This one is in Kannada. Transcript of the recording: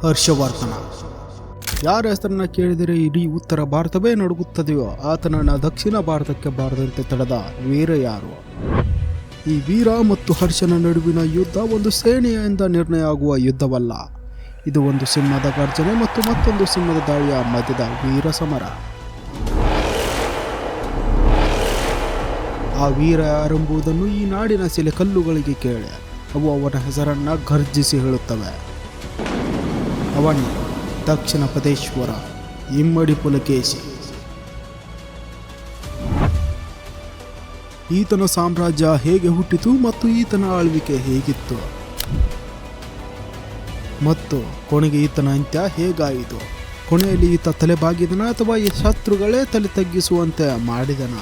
ಹರ್ಷವರ್ಧನ. ಯಾರ ಹೆಸರನ್ನ ಕೇಳಿದರೆ ಇಡೀ ಉತ್ತರ ಭಾರತವೇ ನಡುಗುತ್ತದೆಯೋ ಆತನನ್ನ ದಕ್ಷಿಣ ಭಾರತಕ್ಕೆ ಬಾರದಂತೆ ತಡೆದ ವೀರ ಯಾರು? ಈ ವೀರ ಮತ್ತು ಹರ್ಷನ ನಡುವಿನ ಯುದ್ಧ ಒಂದು ಸೇನೆಯಿಂದ ನಿರ್ಣಯ ಆಗುವ ಯುದ್ಧವಲ್ಲ. ಇದು ಒಂದು ಸಿಂಹದ ಗರ್ಜನೆ ಮತ್ತು ಮತ್ತೊಂದು ಸಿಂಹದ ದಾಳಿಯ ಮಧ್ಯದ ವೀರ ಸಮರ. ಆ ವೀರ ಯಾರೆಂಬುದನ್ನು ಈ ನಾಡಿನ ಶಿಲೆ ಕಲ್ಲುಗಳಿಗೆ ಕೇಳಿ ಅವು ಅವನ ಹೆಸರನ್ನ ಗರ್ಜಿಸಿ ಹೇಳುತ್ತವೆ. ಅವನೇ ದಕ್ಷಿಣ ಪದೇಶ್ವರ ಇಮ್ಮಡಿ ಪುಲಕೇಶಿ. ಈತನ ಸಾಮ್ರಾಜ್ಯ ಹೇಗೆ ಹುಟ್ಟಿತು ಮತ್ತು ಈತನ ಆಳ್ವಿಕೆ ಹೇಗಿತ್ತು ಮತ್ತು ಕೊನೆಗೆ ಈತನ ಅಂತ್ಯ ಹೇಗಾಯಿತು? ಕೊನೆಯಲ್ಲಿ ಈತ ತಲೆ ಬಾಗಿದನ ಅಥವಾ ಈ ಶತ್ರುಗಳೇ ತಲೆ ತಗ್ಗಿಸುವಂತೆ ಮಾಡಿದನ?